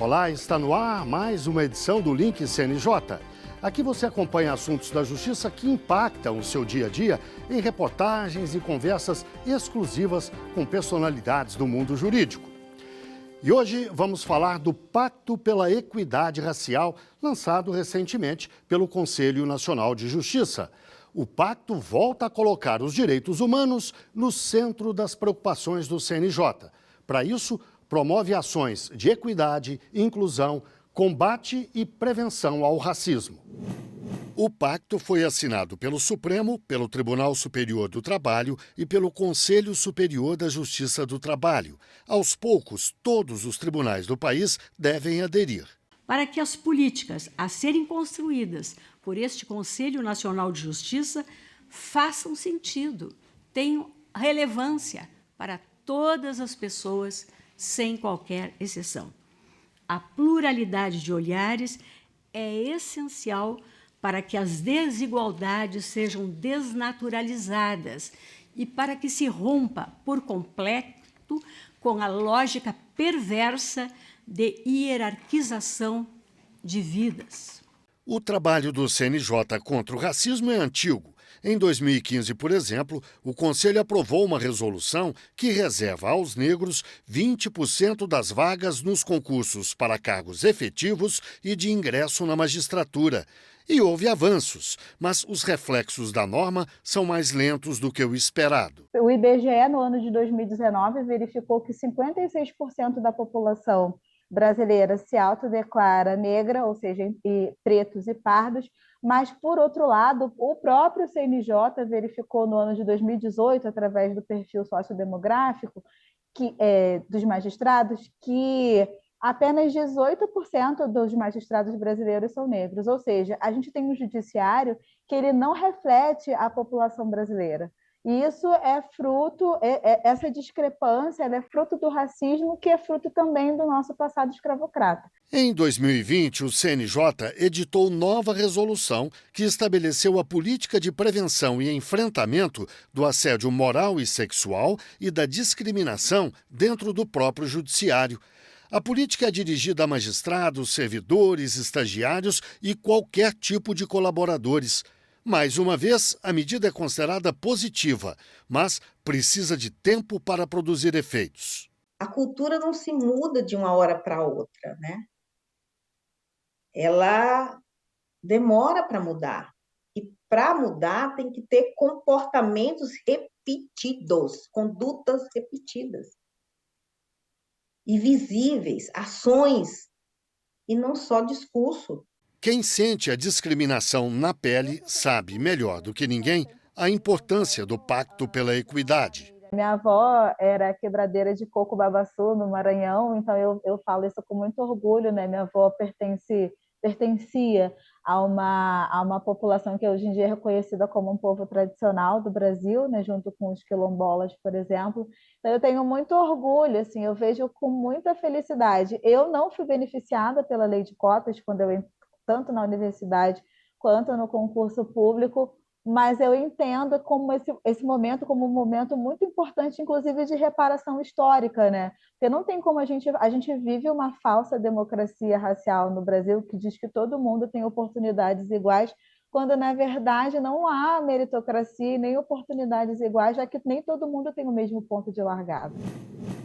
Olá, está no ar mais uma edição do Link CNJ. Aqui você acompanha assuntos da justiça que impactam o seu dia a dia em reportagens e conversas exclusivas com personalidades do mundo jurídico. E hoje vamos falar do Pacto pela Equidade Racial, lançado recentemente pelo Conselho Nacional de Justiça. O pacto volta a colocar os direitos humanos no centro das preocupações do CNJ. Para isso, promove ações de equidade, inclusão, combate e prevenção ao racismo. O pacto foi assinado pelo Supremo, pelo Tribunal Superior do Trabalho e pelo Conselho Superior da Justiça do Trabalho. Aos poucos, todos os tribunais do país devem aderir. Para que as políticas a serem construídas por este Conselho Nacional de Justiça façam sentido, tenham relevância para todas as pessoas, sem qualquer exceção. A pluralidade de olhares é essencial para que as desigualdades sejam desnaturalizadas e para que se rompa por completo com a lógica perversa de hierarquização de vidas. O trabalho do CNJ contra o racismo é antigo. Em 2015, por exemplo, o Conselho aprovou uma resolução que reserva aos negros 20% das vagas nos concursos para cargos efetivos e de ingresso na magistratura. E houve avanços, mas os reflexos da norma são mais lentos do que o esperado. O IBGE, no ano de 2019, verificou que 56% da população brasileira se autodeclara negra, ou seja, pretos e pardos, mas, por outro lado, o próprio CNJ verificou no ano de 2018, através do perfil sociodemográfico dos magistrados, que apenas 18% dos magistrados brasileiros são negros, ou seja, a gente tem um judiciário que ele não reflete a população brasileira. E isso é fruto, essa discrepância é fruto do racismo, que é fruto também do nosso passado escravocrata. Em 2020, o CNJ editou nova resolução que estabeleceu a política de prevenção e enfrentamento do assédio moral e sexual e da discriminação dentro do próprio judiciário. A política é dirigida a magistrados, servidores, estagiários e qualquer tipo de colaboradores. Mais uma vez, a medida é considerada positiva, mas precisa de tempo para produzir efeitos. A cultura não se muda de uma hora para outra, né? Ela demora para mudar. E para mudar tem que ter comportamentos repetidos, condutas repetidas e visíveis, ações, e não só discurso. Quem sente a discriminação na pele sabe, melhor do que ninguém, a importância do Pacto pela Equidade. Minha avó era quebradeira de coco babaçu, no Maranhão, então eu falo isso com muito orgulho, né? Minha avó pertencia a uma população que hoje em dia é reconhecida como um povo tradicional do Brasil, né? Junto com os quilombolas, por exemplo. Então eu tenho muito orgulho, assim, eu vejo com muita felicidade. Eu não fui beneficiada pela lei de cotas quando eu entrei, tanto na universidade quanto no concurso público, mas eu entendo como esse momento como um momento muito importante, inclusive de reparação histórica, né? Porque não tem como a gente vive uma falsa democracia racial no Brasil que diz que todo mundo tem oportunidades iguais, quando na verdade não há meritocracia nem oportunidades iguais, já que nem todo mundo tem o mesmo ponto de largada.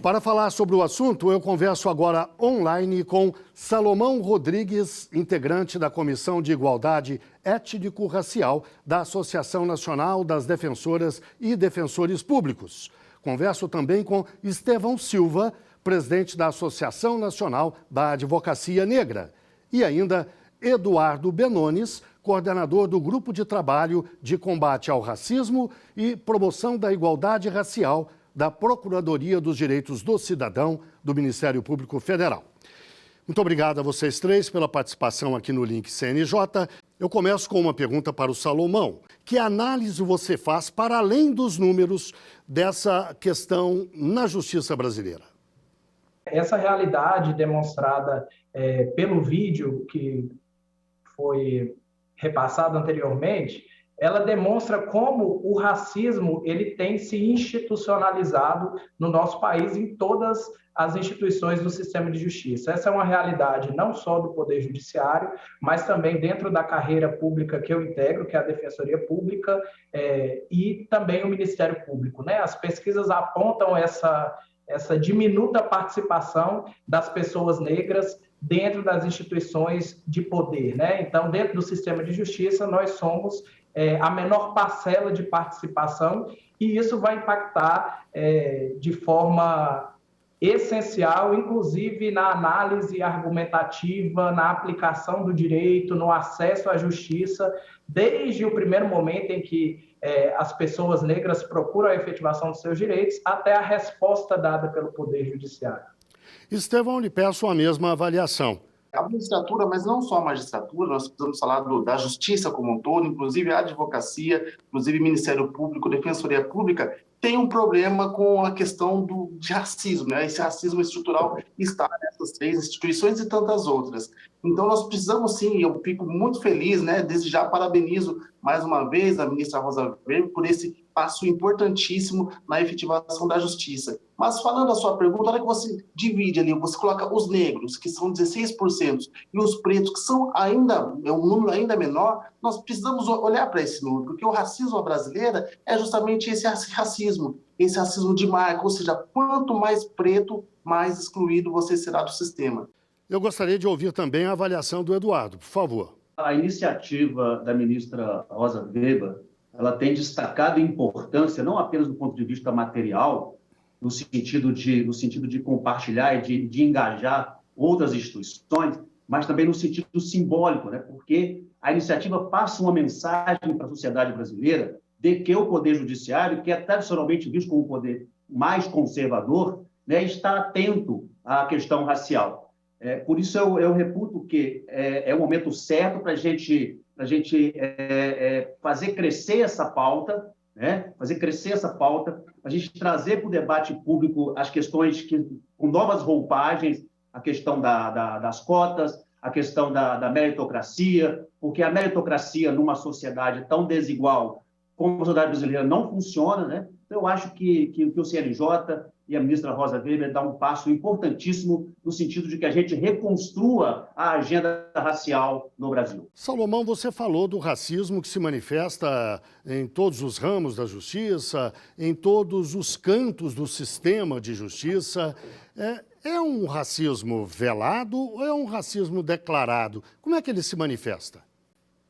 Para falar sobre o assunto, eu converso agora online com Salomão Rodrigues, integrante da Comissão de Igualdade Étnico-Racial da Associação Nacional das Defensoras e Defensores Públicos. Converso também com Estevão Silva, presidente da Associação Nacional da Advocacia Negra. E ainda Eduardo Benones, coordenador do Grupo de Trabalho de Combate ao Racismo e Promoção da Igualdade Racial da Procuradoria dos Direitos do Cidadão do Ministério Público Federal. Muito obrigado a vocês três pela participação aqui no Link CNJ. Eu começo com uma pergunta para o Salomão. Que análise você faz, para além dos números, dessa questão na justiça brasileira? Essa realidade demonstrada pelo vídeo que foi repassado anteriormente, ela demonstra como o racismo ele tem se institucionalizado no nosso país em todas as instituições do sistema de justiça. Essa é uma realidade não só do Poder Judiciário, mas também dentro da carreira pública que eu integro, que é a Defensoria Pública, e também o Ministério Público, né? As pesquisas apontam essa diminuta participação das pessoas negras dentro das instituições de poder, né? Então, dentro do sistema de justiça, nós somos a menor parcela de participação, e isso vai impactar de forma essencial, inclusive na análise argumentativa, na aplicação do direito, no acesso à justiça, desde o primeiro momento em que as pessoas negras procuram a efetivação dos seus direitos, até a resposta dada pelo Poder Judiciário. Estevão, lhe peço a mesma avaliação. A magistratura, mas não só a magistratura, nós precisamos falar da justiça como um todo, inclusive a advocacia, inclusive o Ministério Público, Defensoria Pública, tem um problema com a questão de racismo, né? Esse racismo estrutural está nessas 3 instituições e tantas outras. Então, nós precisamos sim, eu fico muito feliz, né? Desde já parabenizo mais uma vez a ministra Rosa Weber por esse passo importantíssimo na efetivação da justiça. Mas falando a sua pergunta, a hora que você divide ali, você coloca os negros, que são 16%, e os pretos, que são ainda, um número ainda menor, nós precisamos olhar para esse número, porque o racismo brasileiro é justamente esse racismo de marca, ou seja, quanto mais preto, mais excluído você será do sistema. Eu gostaria de ouvir também a avaliação do Eduardo, por favor. A iniciativa da ministra Rosa Weber, ela tem destacado importância, não apenas do ponto de vista material, no sentido de compartilhar e de engajar outras instituições, mas também no sentido simbólico, né? Porque a iniciativa passa uma mensagem para a sociedade brasileira de que o Poder Judiciário, que é tradicionalmente visto como um poder mais conservador, né, está atento à questão racial. Por isso, eu reputo que é o momento certo para a gente fazer crescer essa pauta, né? A gente trazer para o debate público as questões com novas roupagens, a questão das cotas, a questão da meritocracia, porque a meritocracia numa sociedade tão desigual como a sociedade brasileira não funciona, né? Então, eu acho que o CNJ e a ministra Rosa Weber dão um passo importantíssimo no sentido de que a gente reconstrua a agenda racial no Brasil. Salomão, você falou do racismo que se manifesta em todos os ramos da justiça, em todos os cantos do sistema de justiça. É um racismo velado ou é um racismo declarado? Como é que ele se manifesta?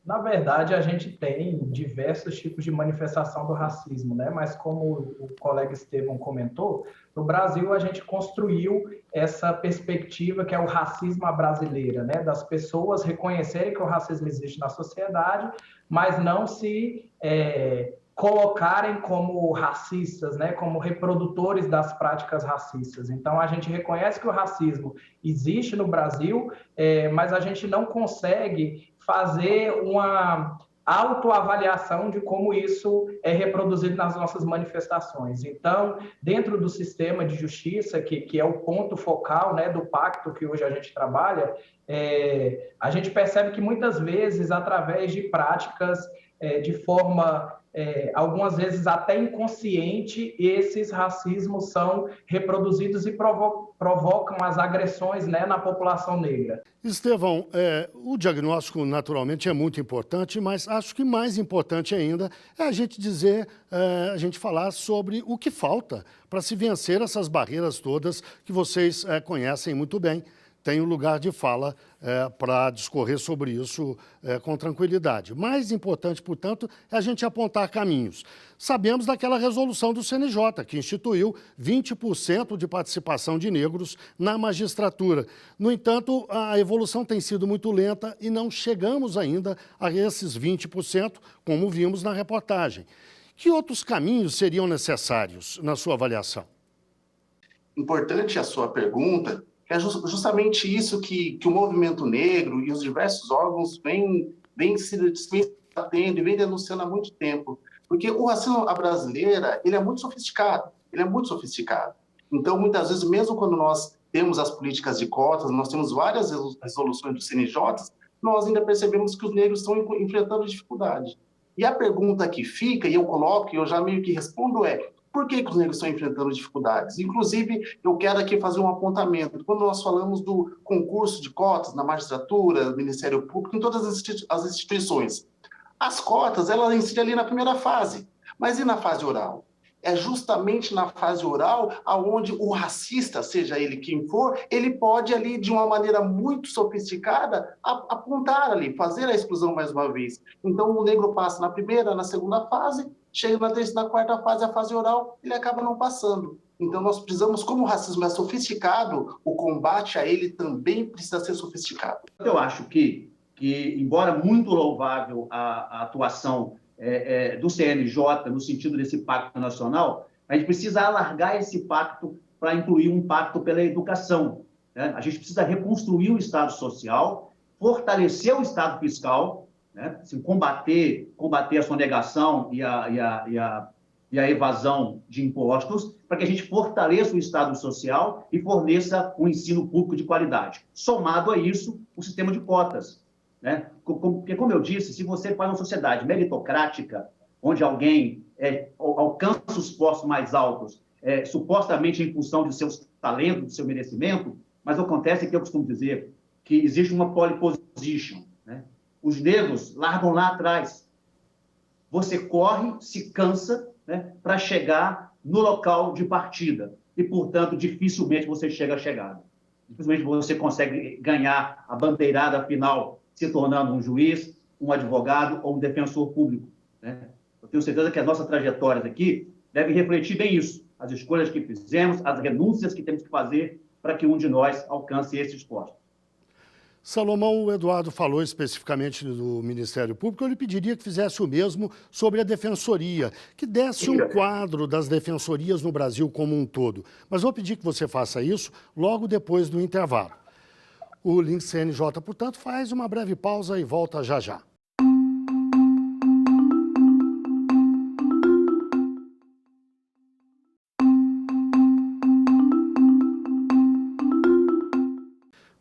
Na verdade, a gente tem diversos tipos de manifestação do racismo, né? Mas como o colega Estevão comentou, no Brasil a gente construiu essa perspectiva que é o racismo à brasileira, né? Das pessoas reconhecerem que o racismo existe na sociedade, mas não se colocarem como racistas, né? Como reprodutores das práticas racistas. Então, a gente reconhece que o racismo existe no Brasil, mas a gente não consegue fazer uma autoavaliação de como isso é reproduzido nas nossas manifestações. Então, dentro do sistema de justiça, que é o ponto focal, né, do pacto que hoje a gente trabalha, a gente percebe que muitas vezes, através de práticas de forma, algumas vezes até inconsciente, esses racismos são reproduzidos e provocam as agressões, né, na população negra. Estevão, o diagnóstico naturalmente é muito importante, mas acho que mais importante ainda é a gente falar sobre o que falta para se vencer essas barreiras todas que vocês conhecem muito bem. Tem um lugar de fala para discorrer sobre isso com tranquilidade. Mais importante, portanto, é a gente apontar caminhos. Sabemos daquela resolução do CNJ, que instituiu 20% de participação de negros na magistratura. No entanto, a evolução tem sido muito lenta e não chegamos ainda a esses 20%, como vimos na reportagem. Que outros caminhos seriam necessários, na sua avaliação? Importante a sua pergunta. É justamente isso que o movimento negro e os diversos órgãos vêm atendendo e vêm denunciando há muito tempo. Porque o racismo à brasileira, ele é muito sofisticado. Então, muitas vezes, mesmo quando nós temos as políticas de cotas, nós temos várias resoluções do CNJ, nós ainda percebemos que os negros estão enfrentando dificuldade. E a pergunta que fica, e eu coloco, e eu já meio que respondo, Por que os negros estão enfrentando dificuldades? Inclusive, eu quero aqui fazer um apontamento. Quando nós falamos do concurso de cotas na magistratura, no Ministério Público, em todas as instituições, as cotas, elas incidem ali na primeira fase. Mas e na fase oral? É justamente na fase oral aonde o racista, seja ele quem for, ele pode ali, de uma maneira muito sofisticada, apontar ali, fazer a exclusão mais uma vez. Então, o negro passa na primeira, na segunda fase, chega na terceira, na quarta fase, a fase oral, ele acaba não passando. Então, nós precisamos, como o racismo é sofisticado, o combate a ele também precisa ser sofisticado. Eu acho que embora muito louvável a atuação do CNJ no sentido desse pacto nacional, a gente precisa alargar esse pacto para incluir um pacto pela educação, né? A gente precisa reconstruir o Estado social, fortalecer o Estado fiscal, né? Assim, combater a sonegação e a evasão de impostos, para que a gente fortaleça o Estado social e forneça um ensino público de qualidade. Somado a isso, o sistema de cotas, né? Porque, como eu disse, se você faz uma sociedade meritocrática, onde alguém alcança os postos mais altos, supostamente em função de seus talentos, de seu merecimento, mas acontece que eu costumo dizer que existe uma pole position, né? Os negros largam lá atrás. Você corre, se cansa, né, para chegar no local de partida e, portanto, dificilmente você chega à chegada. Dificilmente você consegue ganhar a bandeirada final se tornando um juiz, um advogado ou um defensor público, né? Eu tenho certeza que as nossas trajetórias aqui devem refletir bem isso, as escolhas que fizemos, as renúncias que temos que fazer para que um de nós alcance esses postos. Salomão, o Eduardo falou especificamente do Ministério Público. Eu lhe pediria que fizesse o mesmo sobre a Defensoria, que desse um quadro das defensorias no Brasil como um todo. Mas vou pedir que você faça isso logo depois do intervalo. O Link CNJ, portanto, faz uma breve pausa e volta já já.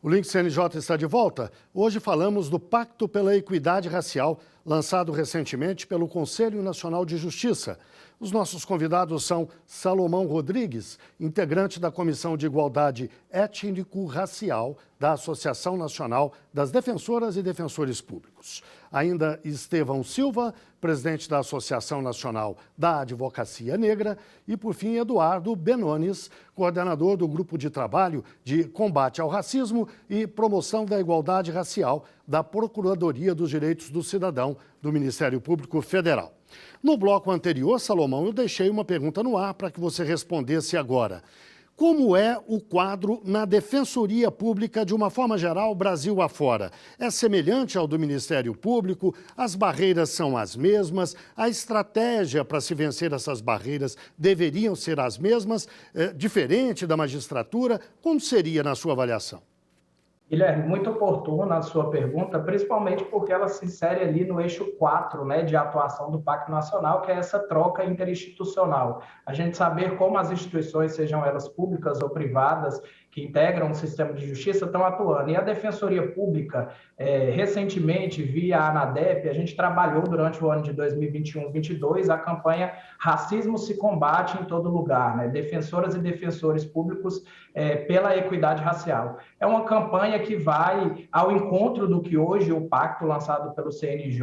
O Link CNJ está de volta. Hoje falamos do Pacto pela Equidade Racial, lançado recentemente pelo Conselho Nacional de Justiça. Os nossos convidados são Salomão Rodrigues, integrante da Comissão de Igualdade Étnico-Racial da Associação Nacional das Defensoras e Defensores Públicos. Ainda Estevão Silva, presidente da Associação Nacional da Advocacia Negra. E, por fim, Eduardo Benones, coordenador do Grupo de Trabalho de Combate ao Racismo e Promoção da Igualdade Racial da Procuradoria dos Direitos do Cidadão do Ministério Público Federal. No bloco anterior, Salomão, eu deixei uma pergunta no ar para que você respondesse agora. Como é o quadro na Defensoria Pública, de uma forma geral, Brasil afora? É semelhante ao do Ministério Público? As barreiras são as mesmas? A estratégia para se vencer essas barreiras deveriam ser as mesmas? Diferente da magistratura? Como seria na sua avaliação? Guilherme, muito oportuna a sua pergunta, principalmente porque ela se insere ali no eixo 4, né, de atuação do Pacto Nacional, que é essa troca interinstitucional. A gente saber como as instituições, sejam elas públicas ou privadas, que integram o sistema de justiça, estão atuando. E a Defensoria Pública, recentemente, via a ANADEP, a gente trabalhou durante o ano de 2021-22 a campanha Racismo se Combate em Todo Lugar, né? Defensoras e defensores públicos pela equidade racial. É uma campanha que vai ao encontro do que hoje o pacto lançado pelo CNJ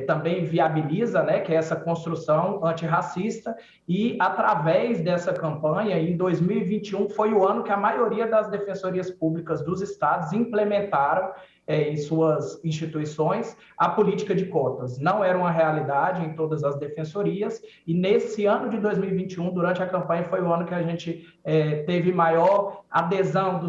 também viabiliza, né? Que é essa construção antirracista, e através dessa campanha, em 2021, foi o ano que a maioria das defensorias públicas dos estados implementaram em suas instituições a política de cotas. Não era uma realidade em todas as defensorias, e nesse ano de 2021, durante a campanha, foi o ano que a gente teve maior adesão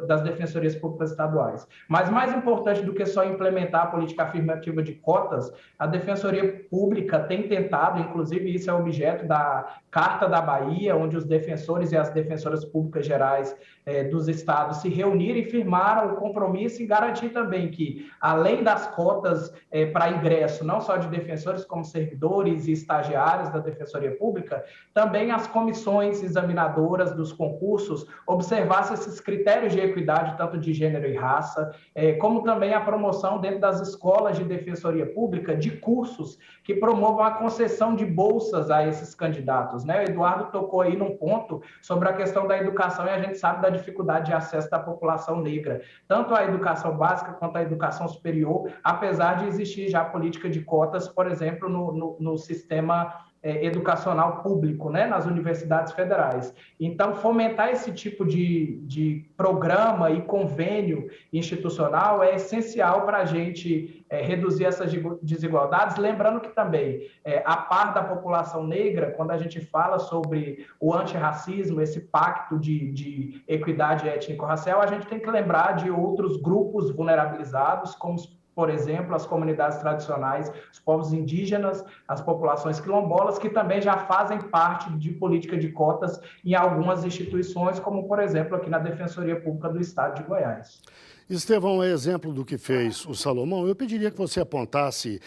das defensorias públicas estaduais. Mas mais importante do que só implementar a política afirmativa de cotas, a Defensoria Pública tem tentado, inclusive isso é objeto da Carta da Bahia, onde os defensores e as defensoras públicas gerais federais dos estados se reuniram e firmaram o compromisso em garantir também que, além das cotas para ingresso, não só de defensores, como servidores e estagiários da Defensoria Pública, também as comissões examinadoras dos concursos observassem esses critérios de equidade, tanto de gênero e raça, como também a promoção dentro das escolas de Defensoria Pública de cursos que promovam a concessão de bolsas a esses candidatos, né? O Eduardo tocou aí num ponto sobre a questão da educação, e a gente sabe da dificuldade de acesso da população negra, tanto à educação básica quanto à educação superior, apesar de existir já política de cotas, por exemplo, no sistema educacional público, né, nas universidades federais. Então, fomentar esse tipo de programa e convênio institucional é essencial para a gente reduzir essas desigualdades, lembrando que também, a par da população negra, quando a gente fala sobre o antirracismo, esse pacto de equidade étnico-racial, a gente tem que lembrar de outros grupos vulnerabilizados, como por exemplo, as comunidades tradicionais, os povos indígenas, as populações quilombolas, que também já fazem parte de política de cotas em algumas instituições, como, por exemplo, aqui na Defensoria Pública do Estado de Goiás. Estevão, é exemplo do que fez o Salomão. Eu pediria que você apontasse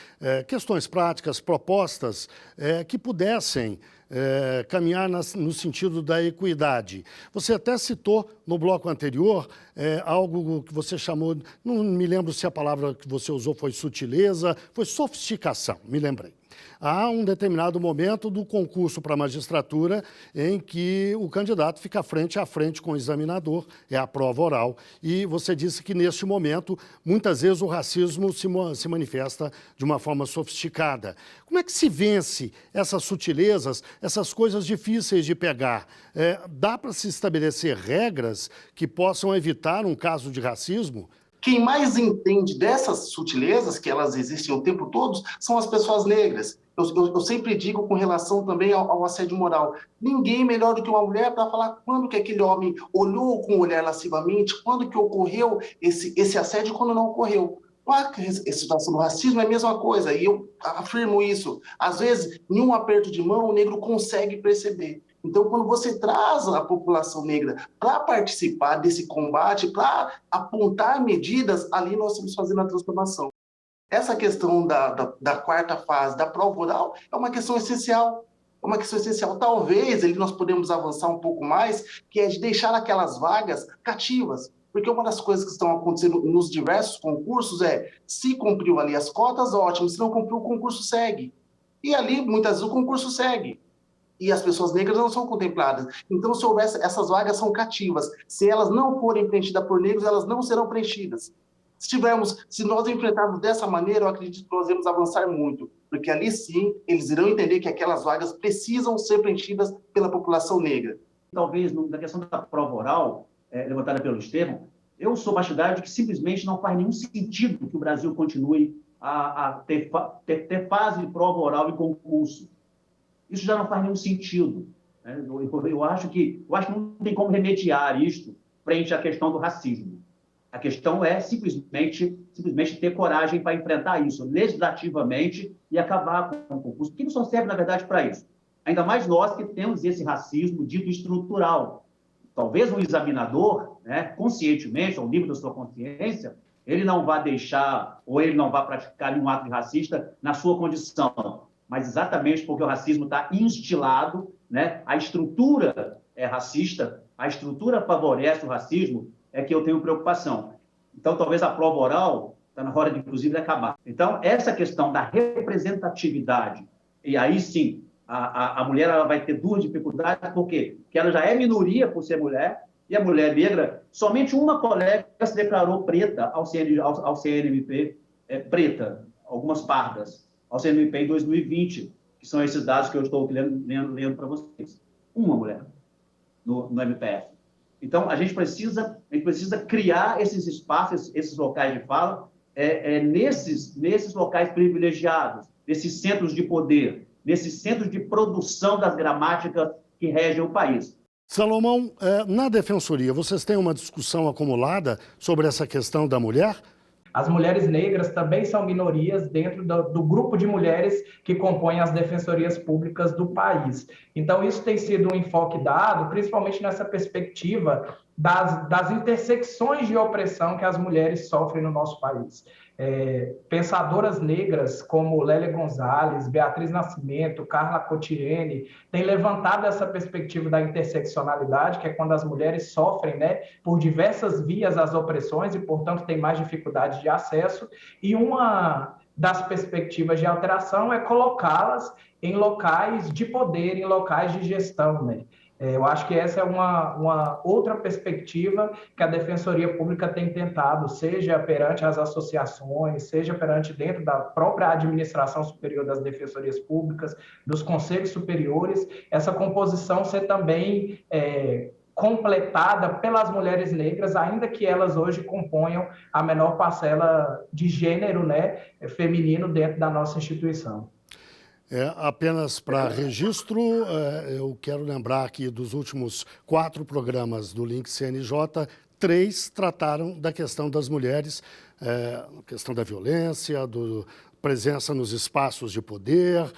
questões práticas, propostas que pudessem caminhar no sentido da equidade. Você até citou no bloco anterior algo que você chamou, não me lembro se a palavra que você usou foi sutileza, foi sofisticação, me lembrei. Há um determinado momento do concurso para a magistratura em que o candidato fica frente a frente com o examinador, é a prova oral, e você disse que neste momento, muitas vezes o racismo se manifesta de uma forma sofisticada. Como é que se vence essas sutilezas, essas coisas difíceis de pegar? Dá para se estabelecer regras que possam evitar um caso de racismo? Quem mais entende dessas sutilezas, que elas existem o tempo todo, são as pessoas negras. Eu sempre digo com relação também ao assédio moral. Ninguém melhor do que uma mulher para falar quando que aquele homem olhou com o olhar lascivamente, quando que ocorreu esse assédio e quando não ocorreu. A situação do racismo é a mesma coisa, e eu afirmo isso. Às vezes, em um aperto de mão, o negro consegue perceber. Então, quando você traz a população negra para participar desse combate, para apontar medidas, ali nós estamos fazendo a transformação. Essa questão da quarta fase, da prova oral, é uma questão essencial. É uma questão essencial. Talvez ali nós podemos avançar um pouco mais, que é de deixar aquelas vagas cativas. Porque uma das coisas que estão acontecendo nos diversos concursos se cumpriu ali as cotas, ótimo. Se não cumpriu, o concurso segue. E ali, muitas vezes, o concurso segue. E as pessoas negras não são contempladas. Então, se houver essas vagas são cativas. Se elas não forem preenchidas por negros, elas não serão preenchidas. Se nós enfrentarmos dessa maneira, eu acredito que nós vamos avançar muito, porque ali sim eles irão entender que aquelas vagas precisam ser preenchidas pela população negra. Talvez, na questão da prova oral, levantada pelo Estevão, eu sou partidário de que simplesmente não faz nenhum sentido que o Brasil continue a ter fase de prova oral e concurso. Isso já não faz nenhum sentido. Né? Eu acho que não tem como remediar isto frente à questão do racismo. A questão é simplesmente ter coragem para enfrentar isso legislativamente e acabar com o concurso, que não só serve, na verdade, para isso. Ainda mais nós que temos esse racismo dito estrutural. Talvez o examinador, né, conscientemente, ao nível da sua consciência, ele não vai deixar ou ele não vai praticar nenhum ato racista na sua condição. Mas exatamente porque o racismo está instilado, né, a estrutura é racista, a estrutura favorece o racismo, é que eu tenho preocupação. Então, talvez a prova oral está na hora de, inclusive, acabar. Então, essa questão da representatividade, e aí sim, a mulher ela vai ter duas dificuldades, por quê? Porque ela já é minoria por ser mulher, e a mulher negra, somente uma colega se declarou preta ao CNMP, preta, algumas pardas, ao CNMP em 2020, que são esses dados que eu estou lendo para vocês. Uma mulher no MPF. Então, a gente precisa criar esses espaços, esses locais de fala, nesses locais privilegiados, nesses centros de poder, nesses centros de produção das gramáticas que regem o país. Salomão, na Defensoria, vocês têm uma discussão acumulada sobre essa questão da mulher? As mulheres negras também são minorias dentro do grupo de mulheres que compõem as defensorias públicas do país. Então, isso tem sido um enfoque dado, principalmente nessa perspectiva das intersecções de opressão que as mulheres sofrem no nosso país. Pensadoras negras como Lélia Gonzalez, Beatriz Nascimento, Carla Cotirene, têm levantado essa perspectiva da interseccionalidade, que é quando as mulheres sofrem, né, por diversas vias as opressões e, portanto, têm mais dificuldade de acesso, e uma das perspectivas de alteração é colocá-las em locais de poder, em locais de gestão, né? Eu acho que essa é uma outra perspectiva que a Defensoria Pública tem tentado, seja perante as associações, seja perante dentro da própria administração superior das defensorias públicas, dos conselhos superiores, essa composição ser também completada pelas mulheres negras, ainda que elas hoje componham a menor parcela de gênero, né, feminino dentro da nossa instituição. Apenas para registro, eu quero lembrar aqui dos últimos 4 programas do Link CNJ, 3 trataram da questão das mulheres, questão da violência, presença nos espaços de poder,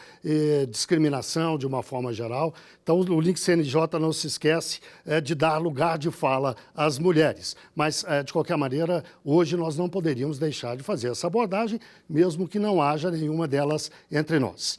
discriminação de uma forma geral. Então, o Link CNJ não se esquece de dar lugar de fala às mulheres. Mas, de qualquer maneira, hoje nós não poderíamos deixar de fazer essa abordagem, mesmo que não haja nenhuma delas entre nós.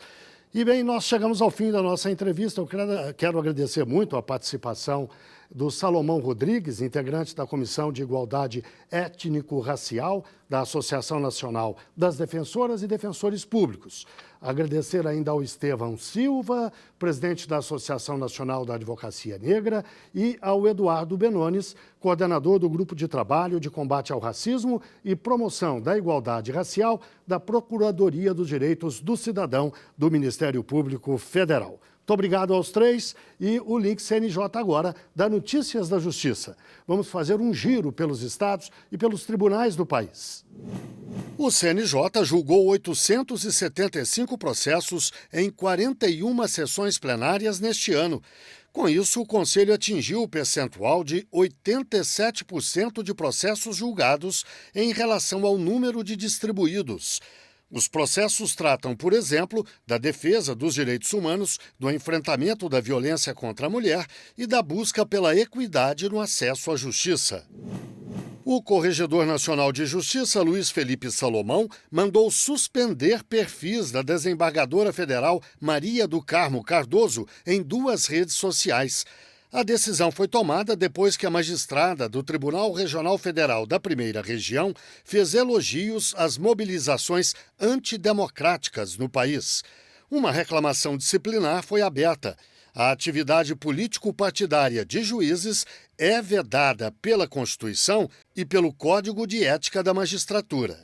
E bem, nós chegamos ao fim da nossa entrevista. Eu quero agradecer muito a participação do Salomão Rodrigues, integrante da Comissão de Igualdade Étnico-Racial da Associação Nacional das Defensoras e Defensores Públicos. Agradecer ainda ao Estevão Silva, presidente da Associação Nacional da Advocacia Negra, e ao Eduardo Benones, coordenador do Grupo de Trabalho de Combate ao Racismo e Promoção da Igualdade Racial da Procuradoria dos Direitos do Cidadão do Ministério Público Federal. Muito obrigado aos 3 e o Link CNJ agora dá notícias da Justiça. Vamos fazer um giro pelos estados e pelos tribunais do país. O CNJ julgou 875 processos em 41 sessões plenárias neste ano. Com isso, o Conselho atingiu o percentual de 87% de processos julgados em relação ao número de distribuídos. Os processos tratam, por exemplo, da defesa dos direitos humanos, do enfrentamento da violência contra a mulher e da busca pela equidade no acesso à justiça. O Corregedor Nacional de Justiça, Luiz Felipe Salomão, mandou suspender perfis da desembargadora federal Maria do Carmo Cardoso em 2 redes sociais. A decisão foi tomada depois que a magistrada do Tribunal Regional Federal da Primeira Região fez elogios às mobilizações antidemocráticas no país. Uma reclamação disciplinar foi aberta. A atividade político-partidária de juízes é vedada pela Constituição e pelo Código de Ética da Magistratura.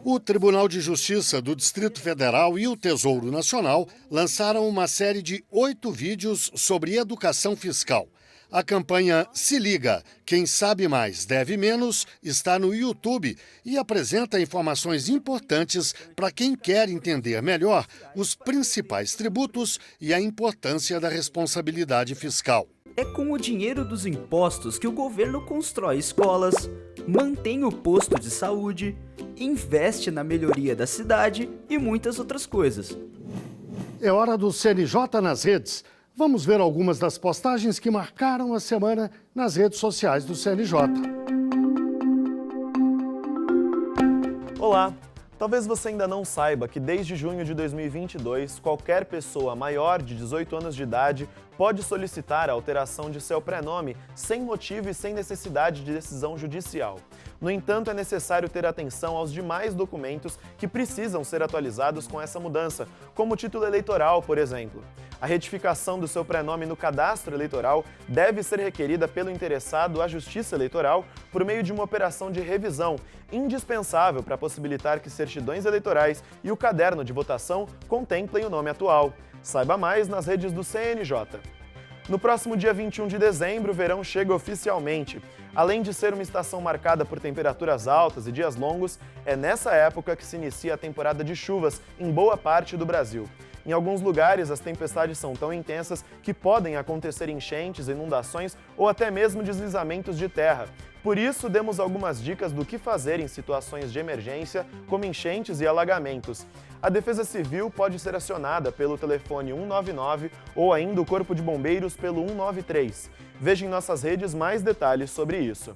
O Tribunal de Justiça do Distrito Federal e o Tesouro Nacional lançaram uma série de 8 vídeos sobre educação fiscal. A campanha Se Liga, Quem Sabe Mais Deve Menos está no YouTube e apresenta informações importantes para quem quer entender melhor os principais tributos e a importância da responsabilidade fiscal. É com o dinheiro dos impostos que o governo constrói escolas, mantém o posto de saúde, investe na melhoria da cidade e muitas outras coisas. É hora do CNJ nas redes. Vamos ver algumas das postagens que marcaram a semana nas redes sociais do CNJ. Olá! Talvez você ainda não saiba que desde junho de 2022, qualquer pessoa maior de 18 anos de idade pode solicitar a alteração de seu prenome sem motivo e sem necessidade de decisão judicial. No entanto, é necessário ter atenção aos demais documentos que precisam ser atualizados com essa mudança, como o título eleitoral, por exemplo. A retificação do seu prenome no cadastro eleitoral deve ser requerida pelo interessado à Justiça Eleitoral por meio de uma operação de revisão, indispensável para possibilitar que certidões eleitorais e o caderno de votação contemplem o nome atual. Saiba mais nas redes do CNJ. No próximo dia 21 de dezembro, o verão chega oficialmente. Além de ser uma estação marcada por temperaturas altas e dias longos, é nessa época que se inicia a temporada de chuvas em boa parte do Brasil. Em alguns lugares, as tempestades são tão intensas que podem acontecer enchentes, inundações ou até mesmo deslizamentos de terra. Por isso, demos algumas dicas do que fazer em situações de emergência, como enchentes e alagamentos. A Defesa Civil pode ser acionada pelo telefone 199 ou ainda o Corpo de Bombeiros pelo 193. Veja em nossas redes mais detalhes sobre isso.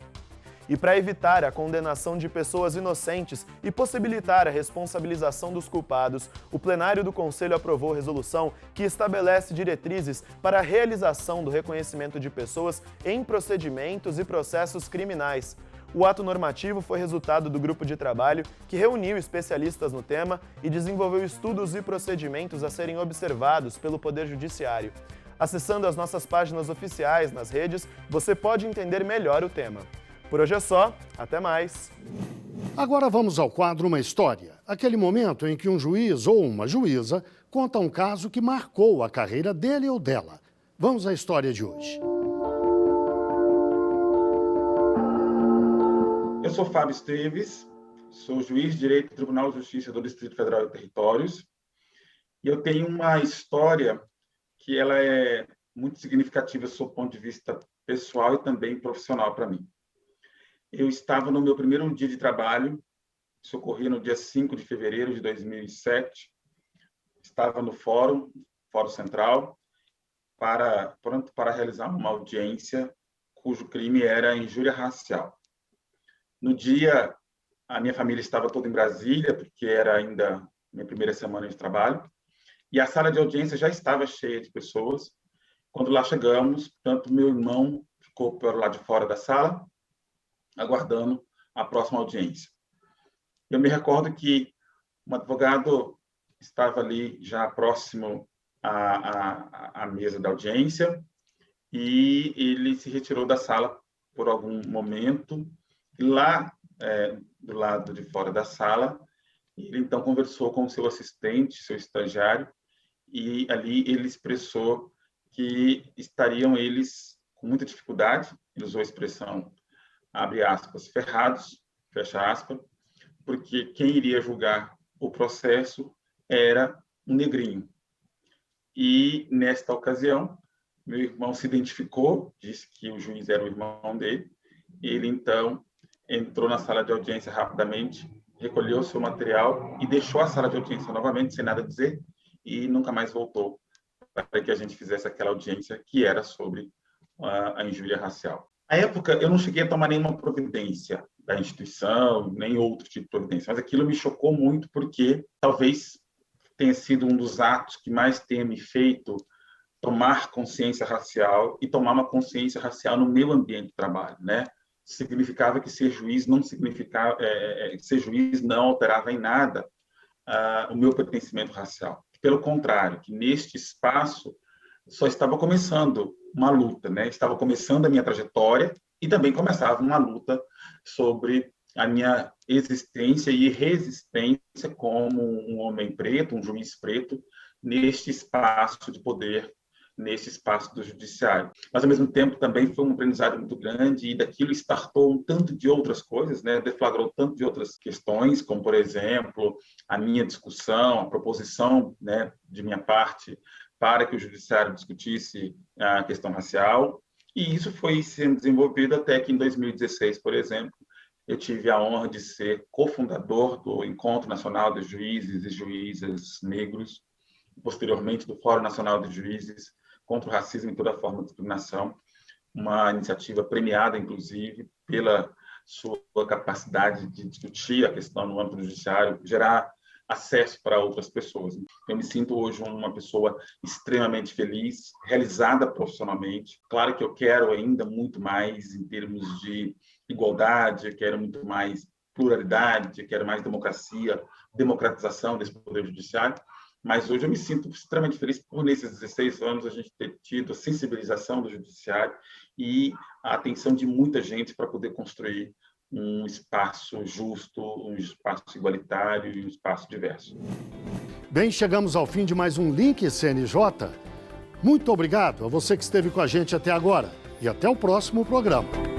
E para evitar a condenação de pessoas inocentes e possibilitar a responsabilização dos culpados, o plenário do Conselho aprovou resolução que estabelece diretrizes para a realização do reconhecimento de pessoas em procedimentos e processos criminais. O ato normativo foi resultado do grupo de trabalho que reuniu especialistas no tema e desenvolveu estudos e procedimentos a serem observados pelo Poder Judiciário. Acessando as nossas páginas oficiais nas redes, você pode entender melhor o tema. Por hoje é só, até mais! Agora vamos ao quadro Uma História, aquele momento em que um juiz ou uma juíza conta um caso que marcou a carreira dele ou dela. Vamos à história de hoje. Eu sou Fábio Esteves, sou juiz de Direito do Tribunal de Justiça do Distrito Federal e Territórios, e eu tenho uma história que ela é muito significativa sob o ponto de vista pessoal e também profissional para mim. Eu estava no meu primeiro dia de trabalho, isso ocorria no dia 5 de fevereiro de 2007, estava no Fórum Central, pronto para realizar uma audiência cujo crime era injúria racial. No dia, a minha família estava toda em Brasília, porque era ainda minha primeira semana de trabalho, e a sala de audiência já estava cheia de pessoas. Quando lá chegamos, tanto meu irmão ficou por lá de fora da sala, aguardando a próxima audiência. Eu me recordo que um advogado estava ali já próximo à mesa da audiência e ele se retirou da sala por algum momento. E lá, do lado de fora da sala, ele então conversou com o seu assistente, seu estagiário, e ali ele expressou que estariam eles com muita dificuldade, ele usou a expressão abre aspas, ferrados, fecha aspas, porque quem iria julgar o processo era um negrinho. E, nesta ocasião, meu irmão se identificou, disse que o juiz era o irmão dele, ele, então, entrou na sala de audiência rapidamente, recolheu seu material e deixou a sala de audiência novamente, sem nada dizer, e nunca mais voltou para que a gente fizesse aquela audiência que era sobre a injúria racial. Na época, eu não cheguei a tomar nenhuma providência da instituição, nem outro tipo de providência, mas aquilo me chocou muito porque talvez tenha sido um dos atos que mais tenha me feito tomar consciência racial e tomar uma consciência racial no meu ambiente de trabalho, né? Significava que ser juiz não significava, ser juiz não alterava em nada o meu pertencimento racial. Pelo contrário, que neste espaço só estava começando uma luta, né? Estava começando a minha trajetória e também começava uma luta sobre a minha existência e resistência como um homem preto, um juiz preto, neste espaço de poder, nesse espaço do judiciário. Mas, ao mesmo tempo, também foi um aprendizado muito grande e daquilo startou um tanto de outras coisas, né? Deflagrou tanto de outras questões, como, por exemplo, a minha discussão, a proposição, né, de minha parte para que o judiciário discutisse a questão racial, e isso foi sendo desenvolvido até que, em 2016, por exemplo, eu tive a honra de ser cofundador do Encontro Nacional de Juízes e Juízas Negros, posteriormente do Fórum Nacional de Juízes contra o Racismo e toda forma de discriminação, uma iniciativa premiada, inclusive, pela sua capacidade de discutir a questão no âmbito do judiciário, gerar acesso para outras pessoas. Eu me sinto hoje uma pessoa extremamente feliz, realizada profissionalmente. Claro que eu quero ainda muito mais em termos de igualdade, eu quero muito mais pluralidade, eu quero mais democracia, democratização desse poder judiciário, mas hoje eu me sinto extremamente feliz por, nesses 16 anos, a gente ter tido a sensibilização do judiciário e a atenção de muita gente para poder construir um espaço justo, um espaço igualitário e um espaço diverso. Bem, chegamos ao fim de mais um Link CNJ. Muito obrigado a você que esteve com a gente até agora e até o próximo programa.